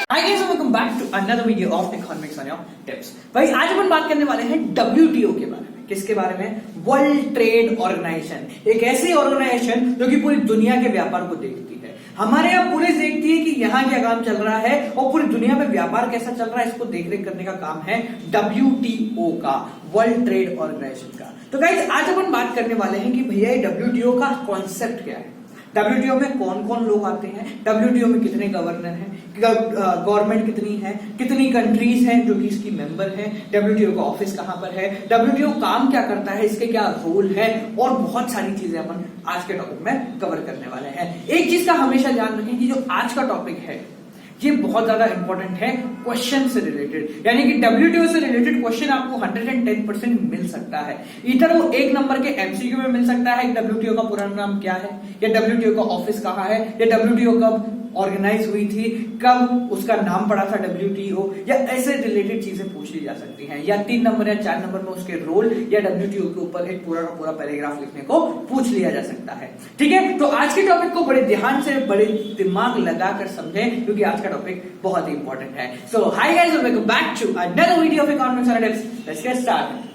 Hi guys, welcome back to another video of Economics on your Tips। भाई आज अपन बात करने वाले हैं WTO के बारे में। किसके बारे में? वर्ल्ड ट्रेड ऑर्गेनाइजेशन, एक ऐसी ऑर्गेनाइजेशन जो कि पूरी दुनिया के व्यापार को देखती है। हमारे यहाँ पुलिस देखती है कि यहाँ क्या काम चल रहा है और पूरी दुनिया में व्यापार कैसा चल रहा है, इसको देखरेख करने का काम है WTO का, वर्ल्ड ट्रेड ऑर्गेनाइजेशन का। तो गाइस आज अपन बात करने वाले हैं कि भैया ये WTO का कॉन्सेप्ट क्या है, WTO में कौन कौन लोग आते हैं, WTO में कितने गवर्नर हैं, गवर्नमेंट कितनी है, कितनी कंट्रीज हैं जो कि इसकी मेंबर है, WTO का ऑफिस कहां पर है, WTO काम क्या करता है, इसके क्या रोल है और बहुत सारी चीजें अपन आज के टॉपिक में कवर करने वाले हैं। एक चीज का हमेशा ध्यान रखें कि जो आज का टॉपिक है ये बहुत ज्यादा इंपॉर्टेंट है क्वेश्चन से रिलेटेड, यानी कि WTO से रिलेटेड क्वेश्चन आपको 110% मिल सकता है। इधर वो एक नंबर के MCQ में मिल सकता है कि WTO का पूरा नाम क्या है, या WTO का ऑफिस कहाँ है, या WTO कब ऑर्गेनाइज हुई थी, कब उसका नाम पड़ा था WTO, या ऐसे रिलेटेड चीजें पूछ ली जा सकती हैं, या 3 नंबर या 4 नंबर में उसके रोल या WTO के ऊपर एक पूरा का पूरा पैराग्राफ लिखने को पूछ लिया जा सकता है। ठीक है, तो आज के टॉपिक को बड़े ध्यान से, बड़े दिमाग लगाकर समझें क्योंकि आज का टॉपिक बहुत ही इंपॉर्टेंट है। So hi guys, welcome back to another video of economics and tips. Let's get started.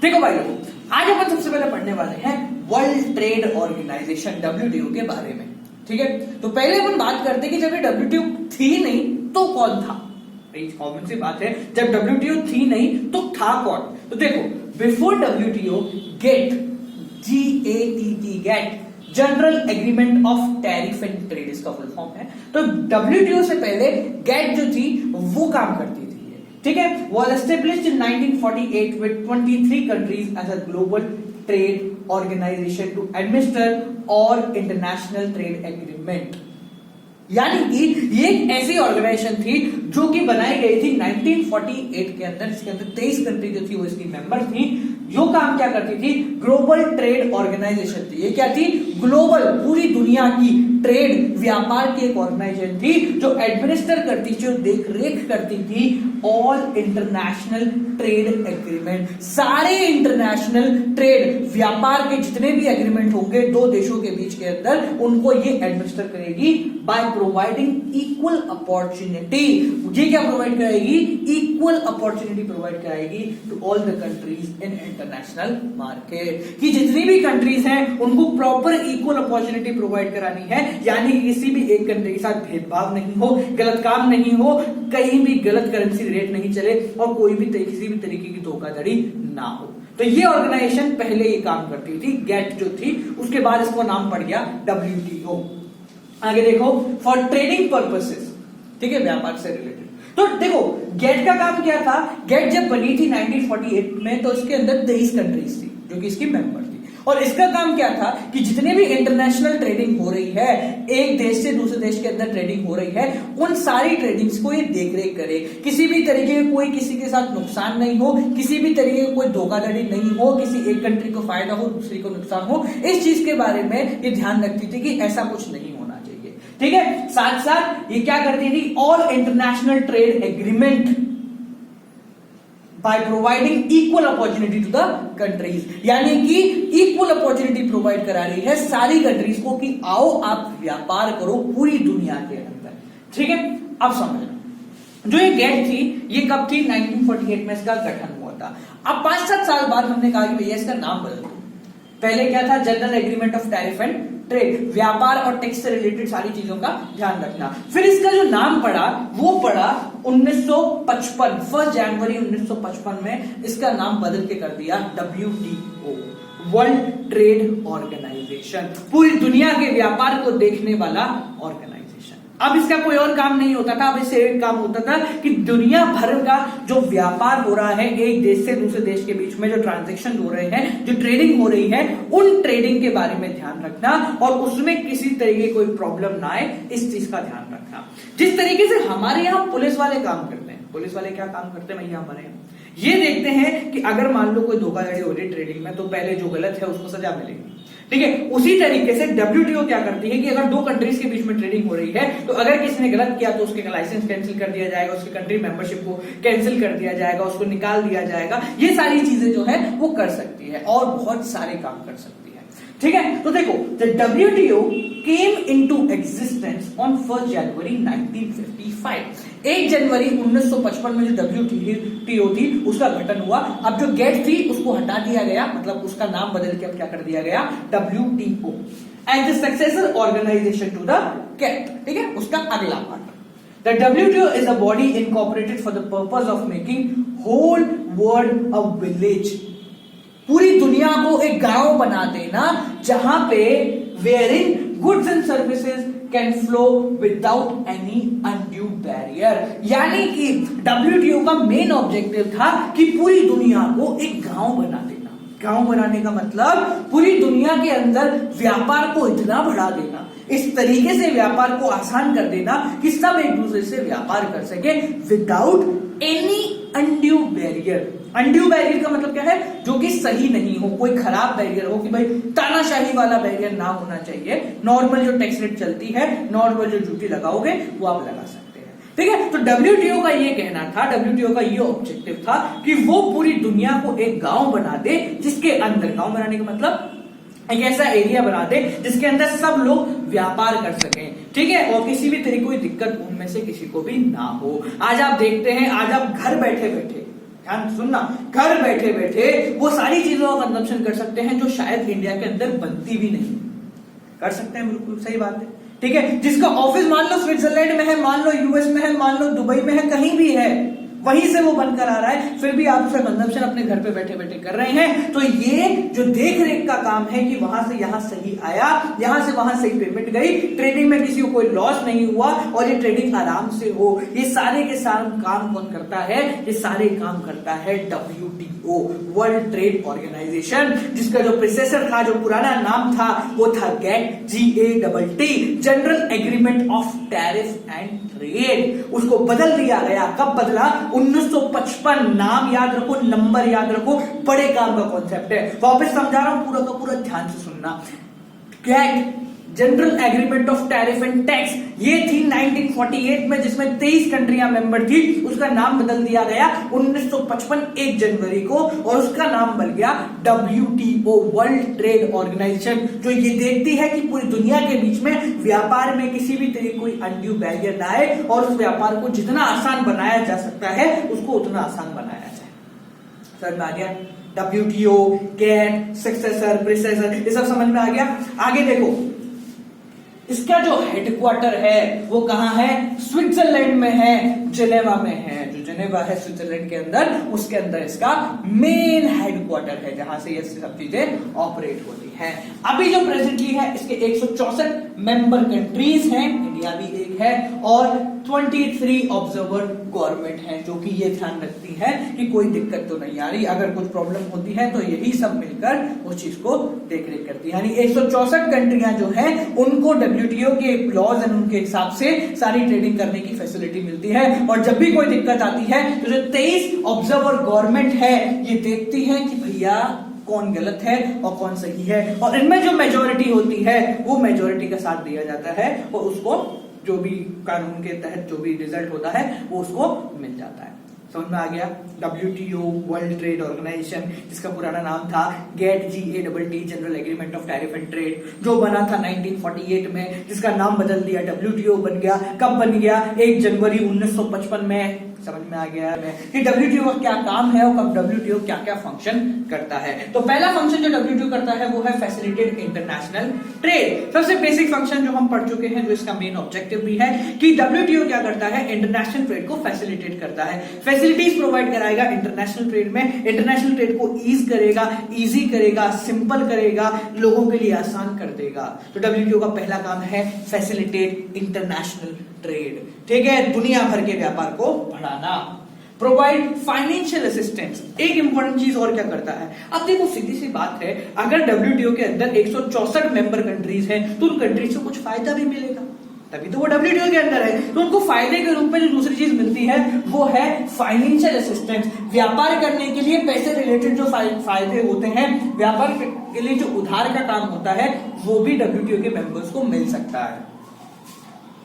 देखो भाई लोगों, आज अपन सबसे पहले पढ़ने वाले हैं वर्ल्ड ट्रेड ऑर्गेनाइजेशन WTO के बारे में। ठीक है, तो पहले अपन बात करते हैं कि जब ये WTO थी नहीं तो कौन था। कॉमन सी बात है, जब WTO थी नहीं तो था कौन। तो देखो, before WTO GATT, GATT, general agreement of tariff and trade इसका फुल फॉर्म है। तो WTO से पहले गेट जो थी वो काम करती थी। ठीक है, was established in 1948 with 23 countries as a global trade organization to administer all international trade agreement। यानी कि ये एक ऐसी ऑर्गेनाइजेशन थी जो कि बनाई गई थी 1948 के अंदर, इसके अंदर 23 कंट्री जो थी वो इसकी मेंबर थी। जो काम क्या करती थी, ग्लोबल ट्रेड ऑर्गेनाइजेशन थी। ये क्या थी? ग्लोबल, पूरी दुनिया की ट्रेड, व्यापार की एक ऑर्गेनाइजेशन थी जो एडमिनिस्टर करती थी, जो देख रेख करती थी ऑल इंटरनेशनल ट्रेड एग्रीमेंट। सारे इंटरनेशनल ट्रेड, व्यापार के जितने भी एग्रीमेंट होंगे दो देशों के बीच के अंदर, उनको ये एडमिनिस्टर करेगी बाय प्रोवाइडिंग इक्वल अपॉर्चुनिटी। ये क्या प्रोवाइड कराएगी? इक्वल अपॉर्चुनिटी प्रोवाइड कराएगी to all the countries in international market. कि जितनी भी कंट्रीज हैं उनको प्रॉपर इक्वल अपॉर्चुनिटी प्रोवाइड करानी है, यानी किसी भी एक कंट्री के साथ भेदभाव नहीं हो, गलत काम नहीं हो, कहीं भी गलत करेंसी रेट नहीं चले और कोई भी किसी भी तरीके की धोखाधड़ी ना हो। तो ये ऑर्गेनाइजेशन पहले ये काम करती थी, गेट जो थी, उसके बाद इसको नाम पड़ गया WTO। आगे देखो, फॉर ट्रेडिंग पर्पसेस, ठीक है, व्यापार से रिलेटेड। तो देखो, गेट का काम क्या था? गेट जब बनी थी 1948 में तो इसके अंदर 23 कंट्रीज थी जो कि इसकी मेंबर थी, और इसका काम क्या था कि जितने भी इंटरनेशनल ट्रेडिंग हो रही है, एक देश से दूसरे देश के अंदर ट्रेडिंग हो रही है, उन सारी ट्रेडिंग्स को ये देखरेख करे, किसी भी तरीके के कोई किसी के साथ नुकसान नहीं हो, किसी भी तरीके की कोई धोखाधड़ी नहीं हो, किसी एक कंट्री को फायदा हो दूसरी को नुकसान हो, इस चीज के बारे में ये ध्यान रखती थी कि ऐसा कुछ नहीं होना चाहिए। ठीक है, साथ साथ ये क्या करती थी? All international trade agreement by providing equal opportunity to the countries, यानी कि इक्वल अपॉर्चुनिटी प्रोवाइड करा रही है सारी कंट्रीज को कि आओ आप व्यापार करो पूरी दुनिया के अंदर। ठीक है, अब समझना, जो ये गेट थी ये कब थी? 1948 में इसका गठन हुआ था। अब 5-7 साल बाद हमने कहा कि भैया इसका नाम बदल दो। पहले क्या था? General agreement of tariff and trade, व्यापार और टैक्स से रिलेटेड सारी चीजों का ध्यान रखना। फिर इसका जो नाम पड़ा वो पड़ा 1955, 1 जनवरी 1955 में इसका नाम बदल के कर दिया WTO, वर्ल्ड ट्रेड ऑर्गेनाइजेशन, पूरी दुनिया के व्यापार को देखने वाला ऑर्गेनाइजेशन। अब इसका कोई और काम नहीं होता था, अब इससे एक काम होता था कि दुनिया भर का जो व्यापार हो रहा है, एक देश से दूसरे देश के बीच में जो ट्रांजैक्शन हो रहे हैं, जो ट्रेडिंग हो रही है, उन ट्रेडिंग के बारे में ध्यान रखना और उसमें किसी तरीके कोई प्रॉब्लम ना आए, इस चीज का ध्यान रखना। जिस तरीके से हमारे यहाँ पुलिस वाले काम करते हैं, पुलिस वाले क्या काम करते हैं भैया हमारे यहाँ ये देखते हैं कि अगर मान लो कोई धोखाधड़ी हो रही है ट्रेडिंग में, तो पहले जो गलत है उसको सजा मिलेगी। ठीक है, उसी तरीके से डब्ल्यूटीओ क्या करती है कि अगर दो कंट्रीज के बीच में ट्रेडिंग हो रही है, तो अगर किसी ने गलत किया तो उसके लाइसेंस कैंसिल कर दिया जाएगा, उसकी कंट्री मेंबरशिप को कैंसिल कर दिया जाएगा, उसको निकाल दिया जाएगा। ये सारी चीजें जो है वो कर सकती है और बहुत सारे काम कर सकती है। ठीक है, तो देखो, the WTO came into existence on 1 जनवरी 1955। 1 जनवरी 1955 में जो डब्ल्यूटीओ थी उसका गठन हुआ। अब जो गेट थी उसको हटा दिया गया, मतलब उसका नाम बदल के अब क्या कर दिया गया, WTO, and the successor organisation to the GATT. ठीक है, उसका अगला part, The WTO is a body incorporated for the purpose of making whole world a village. पूरी दुनिया को एक गांव बना देना जहां पे wherein goods and services can flow without any undue barrier. यानी कि WTO का मेन ऑब्जेक्टिव था कि पूरी दुनिया को एक गांव बना देना। गांव बनाने का मतलब पूरी दुनिया के अंदर व्यापार को इतना बढ़ा देना, इस तरीके से व्यापार को आसान कर देना कि सब एक दूसरे से व्यापार कर सके without any undue barrier. Undue barrier का मतलब क्या है, जो कि सही नहीं हो, कोई खराब बैरियर हो कि भाई तानाशाही वाला बैरियर ना होना चाहिए। नॉर्मल जो टैक्स रेट चलती है, नॉर्मल जो ड्यूटी लगाओगे वो आप लगा सकते हैं। ठीक है, तो डब्ल्यूटीओ का ये कहना था, डब्ल्यूटीओ का ये ऑब्जेक्टिव था कि वो पूरी दुनिया को एक गांव बना दे, जिसके अंदर, गांव बनाने का मतलब एक ऐसा एरिया बना दे जिसके अंदर सब लोग व्यापार कर सकें। ठीक है, और किसी भी तरह कोई दिक्कत उनमें से किसी को भी ना हो। आज आप देखते हैं, आज आप घर बैठे बैठे, ध्यान सुनना, घर बैठे बैठे वो सारी चीजों का कंजम्पशन कर सकते हैं जो शायद इंडिया के अंदर बनती भी नहीं। कर सकते हैं, बिल्कुल सही बात है। ठीक है, जिसका ऑफिस मान लो स्विट्जरलैंड में है, मान लो यूएस में है, मान लो दुबई में है, कहीं भी है, वहीं से वो बनकर आ रहा है, फिर भी आप उसका कंजम्पशन अपने घर पे बैठे बैठे कर रहे हैं। तो ये जो देख रेख का काम है कि वहां से यहां सही आया, यहां से वहां सही पेमेंट गई, ट्रेडिंग में किसी को कोई लॉस नहीं हुआ और ये ट्रेडिंग आराम से हो, ये सारे के सारे काम कौन करता है, ये सारे काम करता है WTO, वर्ल्ड ट्रेड ऑर्गेनाइजेशन, जिसका जो प्रेसेसर था, जो पुराना नाम था, वो था GATT, GATT, general agreement of tariff and trade. उसको बदल दिया गया। कब बदला? 1955। नाम याद रखो, नंबर याद रखो, बड़े काम का कॉन्सेप्ट है। वापस समझा रहा हूं, पूरा का पूरा ध्यान से सुनना। GATT, general agreement of tariff and tax, ये थी 1948 में, जिसमें 23 कंट्रियां मेंबर थी। उसका नाम बदल दिया गया 1955 1 जनवरी को, और उसका नाम बन गया WTO, वर्ल्ड ट्रेड ऑर्गेनाइजेशन, जो ये देखती है कि पूरी दुनिया के बीच में व्यापार में किसी भी तरह कोई अनड्यू बैरियर ना आए, और उस व्यापार को जितना आसान बनाया जा सकता है उसको उतना आसान बनाया जाए। समझ में आ गया? WTO, GATT, सक्सेसर, प्रेसेसर, ये सब समझ में आ गया। आगे देखो, इसका जो हेडक्वार्टर है वो कहां है? स्विट्जरलैंड में है, जेनेवा में है। जो जेनेवा है स्विट्जरलैंड के अंदर, उसके अंदर इसका मेन हेडक्वार्टर है, जहां से ये सब चीजें ऑपरेट होती हैं। अभी जो प्रेजेंटली है, इसके 164 मेंबर कंट्रीज हैं, इंडिया भी एक है, और 23 ऑब्जर्वर गवर्नमेंट है, जो कि ये ध्यान रखती है कि कोई दिक्कत तो नहीं आ रही। अगर कुछ प्रॉब्लम होती है तो यही सब मिलकर उस चीज को देख रेख करती है। यानी 164 कंट्रियां जो है उनको WTO के लॉज एंड उनके हिसाब से सारी ट्रेडिंग करने की फैसिलिटी मिलती है। और जब भी कोई दिक्कत आती है तो जो 23 ऑब्जर्वर गवर्नमेंट है ये देखती है कि भैया कौन गलत है और कौन सही है, और इनमें जो मेजोरिटी होती है वो मेजोरिटी का साथ दिया जाता है, और उसको जो भी कानून के तहत जो भी रिजल्ट होता है वो उसको मिल जाता है। समझ में आ गया? WTO, वर्ल्ड ट्रेड ऑर्गेनाइजेशन, जिसका पुराना नाम था GATT, GATT, general agreement of tariff and trade, जो बना था 1948 में, जिसका नाम बदल दिया WTO बन गया। कब बन गया? 1 जनवरी 1955 में। समझ में आ गया कि WTO का क्या काम है और कब WTO क्या क्या फंक्शन करता है। तो पहला फंक्शन जो WTO करता है वो है फैसिलिटेट इंटरनेशनल ट्रेड। सबसे बेसिक फंक्शन जो हम पढ़ चुके हैं, जो इसका मेन ऑब्जेक्टिव भी है, कि WTO क्या करता है? इंटरनेशनल ट्रेड को फैसिलिटेट करता है, फैसिलिटीज प्रोवाइड कराएगा इंटरनेशनल ट्रेड में, इंटरनेशनल ट्रेड को ईज करेगा, इजी करेगा, सिंपल करेगा, लोगों के लिए आसान कर देगा। तो WTO का पहला काम है फैसिलिटेट इंटरनेशनल ट्रेड। ठीक है, दुनिया भर के व्यापार को बढ़ाना। Provide financial assistance. एक इंपॉर्टेंट चीज और क्या करता है? अब देखो, सीधी सी बात है, अगर WTO के अंदर 164 मेंबर कंट्रीज हैं तो उन कंट्रीज को कुछ फायदा भी मिलेगा। तभी तो वो डब्ल्यूटीओ के अंदर है। तो उनको फायदे के रूप में जो दूसरी चीज मिलती है वो है फाइनेंशियल असिस्टेंस। व्यापार करने के लिए पैसे रिलेटेड जो फायदे होते हैं, व्यापार के लिए जो उधार का काम होता है, वो भी डब्ल्यूटीओ के मेंबर्स को मिल सकता है।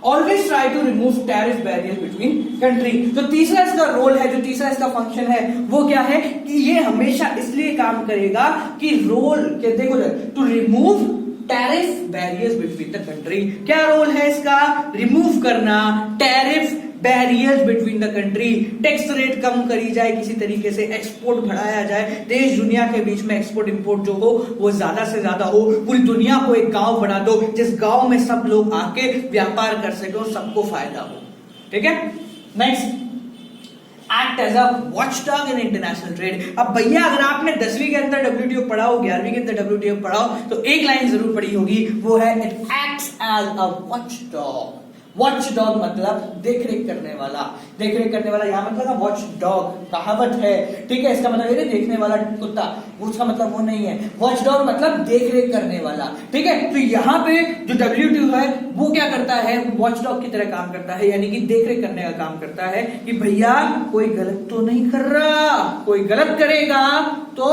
Always try to remove tariff barrier between country. तो तीसरा इसका रोल है, जो तीसरा इसका फंक्शन है वो क्या है कि ये हमेशा इसलिए काम करेगा कि रोल के देखो to remove tariff barriers between the country. क्या रोल है इसका? रिमूव करना tariff barriers between the country. Tax rate कम करी जाए, किसी तरीके से एक्सपोर्ट बढ़ाया जाए, देश दुनिया के बीच में एक्सपोर्ट इंपोर्ट जो हो वो ज्यादा से ज्यादा हो। पूरी दुनिया को एक गांव बना दो जिस गांव में सब लोग आके व्यापार कर सके और सबको फायदा हो। ठीक है, next, act as a watchdog in international trade. अब भैया अगर आपने 10वीं के अंदर डब्ल्यूटीओ पढ़ा हो, 11वीं के अंदर डब्ल्यूटीओ पढ़ा हो, तो एक लाइन जरूर पढ़ी होगी, वो है it acts as a watchdog. Watchdog मतलब देखरेख करने वाला। देखरेख करने वाला यहां मतलब वॉच डॉग कहावत है, ठीक है, इसका मतलब ये देखने वाला कुत्ता, उसका मतलब वो नहीं है। वॉच डॉग मतलब देखरेख करने वाला, ठीक है। तो यहाँ पे जो डब्ल्यूटीओ है वो क्या करता है? वॉच डॉग की तरह काम करता है, यानी कि देखरेख करने का काम करता है कि भैया कोई गलत तो नहीं कर रहा, कोई गलत करेगा तो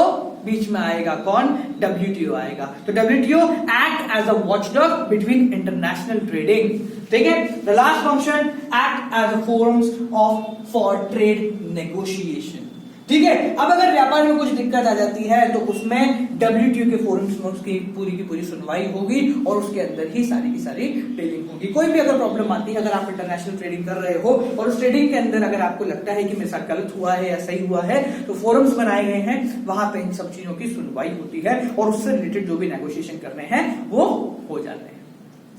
बीच में आएगा कौन? डब्ल्यूटीओ आएगा। तो WTO act as a watchdog between international trading. ठीक है, the last function act as a forums of for trade negotiation. ठीक है, अब अगर व्यापार में कुछ दिक्कत आ जाती है तो उसमें डब्ल्यूटीओ के फोरम्स में उसकी पूरी की पूरी सुनवाई होगी और उसके अंदर ही सारी की सारी डीलिंग होगी। कोई भी अगर प्रॉब्लम आती है, अगर आप इंटरनेशनल ट्रेडिंग कर रहे हो और उस ट्रेडिंग के अंदर अगर आपको लगता है कि मेरे साथ गलत हुआ है या सही हुआ है, तो फोरम्स बनाए गए हैं, वहां पे इन सब चीजों की सुनवाई होती है और उससे रिलेटेड जो भी नेगोशिएशन करने हैं वो हो जाते हैं।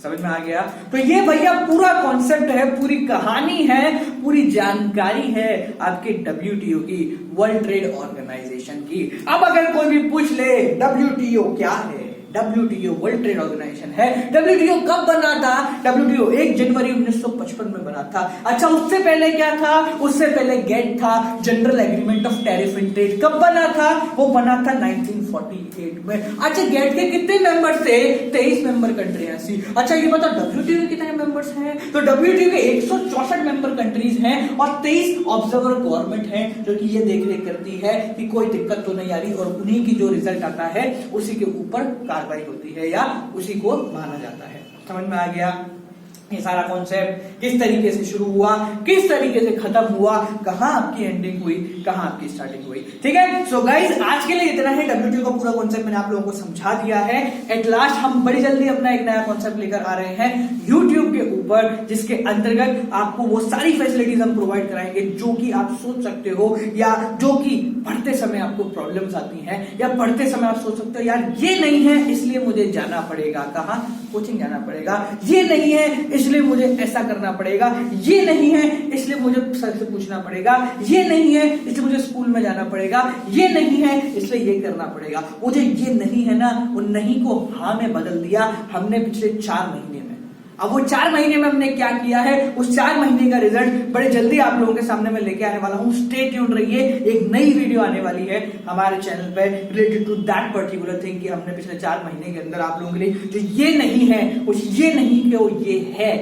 समझ में आ गया? तो ये भैया पूरा कॉन्सेप्ट है, पूरी कहानी है, पूरी जानकारी है आपके डब्ल्यूटीओ की, वर्ल्ड ट्रेड ऑर्गेनाइजेशन की। अब अगर कोई भी पूछ ले डब्ल्यूटीओ क्या है, डब्ल्यूटीओ वर्ल्ड ट्रेड ऑर्गेनाइजेशन है। डब्ल्यूटीओ कब बना था? डब्ल्यूटीओ 1 जनवरी 1955 में बना था। अच्छा, उससे पहले क्या था? उससे पहले गेट था, general agreement of tariff and trade. कब बना था? वो बना था 1948 में। अच्छा, गेट के कितने मेंबर थे? 23 मेंबर कंट्रियां थी। अच्छा, ये बताओ डब्ल्यूटीओ के कितने मेंबर्स हैं? तो डब्ल्यूटीओ के 164 मेंबर कंट्रीज हैं और 23 ऑब्जर्वर गवर्नमेंट है जो कि ये देखरेख करती है कि कोई दिक्कत तो नहीं आ रही, और उन्हीं की जो रिजल्ट आता है उसी के ऊपर कार्रवाई होती है या उसी को माना जाता है। समझ में आ गया? ये सारा कॉन्सेप्ट किस तरीके से शुरू हुआ, किस तरीके से खत्म हुआ, कहां आपकी एंडिंग हुई, कहां आपकी स्टार्टिंग हुई। ठीक है, सो गाइस आज के लिए इतना है। डब्ल्यूटीओ का पूरा कॉन्सेप्ट मैंने आप लोगों को समझा दिया है। एट लास्ट हम बड़ी जल्दी अपना एक नया कॉन्सेप्ट लेकर आ रहे हैं यूट्यूब के ऊपर, जिसके अंतर्गत आपको वो सारी फैसिलिटीज हम प्रोवाइड कराएंगे जो कि आप सोच सकते हो, या जो कि पढ़ते समय आपको प्रॉब्लम्स आती हैं, या पढ़ते समय आप सोच सकते हो यार ये नहीं है इसलिए मुझे जाना पड़ेगा, कहां? कोचिंग जाना पड़ेगा। ये नहीं है इसलिए मुझे ऐसा करना पड़ेगा, ये नहीं है इसलिए मुझे सर से पूछना पड़ेगा, ये नहीं है इसलिए मुझे स्कूल में जाना पड़ेगा, ये नहीं है इसलिए ये करना पड़ेगा। वो जो ये नहीं है ना, वो नहीं को हाँ में बदल दिया हमने पिछले 4 महीने में। अब वो 4 महीने में हमने क्या किया है, उस 4 महीने का रिजल्ट बड़े जल्दी आप लोगों के सामने मैं लेके आने वाला हूं। स्टे ट्यून्ड रहिए, एक नई वीडियो आने वाली है हमारे चैनल पे related to that particular thing कि हमने पिछले 4 महीने के अंदर आप लोगों के लिए जो ये नहीं है, उस ये नहीं के वो ये है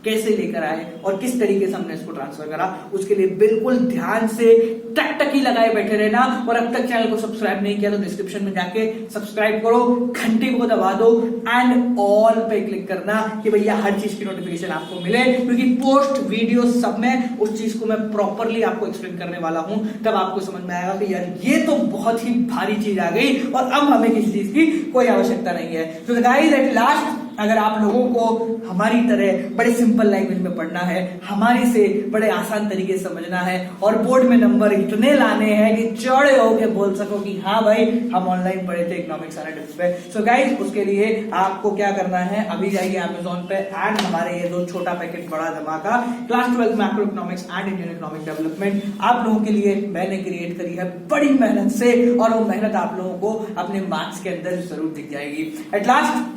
कैसे लेकर आए और किस तरीके से हमने इसको ट्रांसफर करा, उसके लिए बिल्कुल ध्यान से टकटकी लगाए बैठे रहना। और अब तक चैनल को सब्सक्राइब नहीं किया तो डिस्क्रिप्शन में जाके सब्सक्राइब करो, घंटी को दबा दो एंड ऑल पे क्लिक करना कि भैया हर चीज की नोटिफिकेशन आपको मिले, क्योंकि पोस्ट वीडियो सब में उस चीज को मैं प्रॉपरली आपको एक्सप्लेन करने वाला हूं। तब आपको समझ में आएगा कि यार ये तो बहुत ही भारी चीज आ गई और अब हमें किसी चीज की कोई आवश्यकता नहीं है। तो गाइस एट लास्ट, अगर आप लोगों को हमारी तरह बड़े सिंपल लैंग्वेज में पढ़ना है, हमारी से बड़े आसान तरीके से समझना है और बोर्ड में नंबर इतने लाने हैं कि चौड़े होके बोल सको कि हाँ भाई हम ऑनलाइन पढ़े थे इकोनॉमिक्स एनालिटिक्स पे, सो गाइस उसके लिए आपको क्या करना है, अभी जाइए अमेज़न पे एंड हमारे ये 2 छोटा पैकेट बड़ा धमाका class 12 macro economics and Indian economic development आप लोगों के लिए मैंने क्रिएट करी है बड़ी मेहनत से, और वो मेहनत आप लोगों को अपने मार्क्स के अंदर जरूर दिख जाएगी। एट लास्ट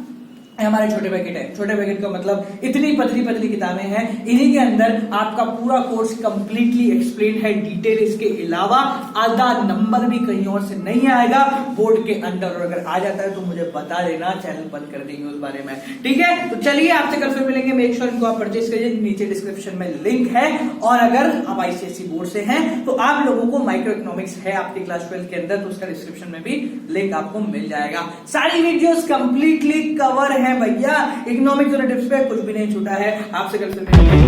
हमारे छोटे पैकेट है। छोटे पैकेट का मतलब इतनी पतली पतली किताबें हैं, इन्हीं के अंदर आपका पूरा कोर्स कंप्लीटली एक्सप्लेन है डिटेल। इसके अलावा आधा नंबर भी कहीं और से नहीं आएगा बोर्ड के अंदर, और अगर आ जाता है तो मुझे बता देना, चैनल बंद कर देंगे उस बारे में, ठीक है। तो चलिए आपसे कल फिर मिलेंगे, मेक श्योर इनको आप परचेज करिए, नीचे डिस्क्रिप्शन में लिंक है। और अगर आप आईसीएसई बोर्ड से हैं तो आप लोगों को माइक्रो इकोनॉमिक्स है आपकी क्लास 12 के अंदर, तो उसका डिस्क्रिप्शन में भी लिंक आपको मिल जाएगा। सारी वीडियोस कंप्लीटली कवर है भैया, इकोनॉमिक्स और टिप्स पे कुछ भी नहीं छूटा है। आपसे कल फिर मिलेंगे।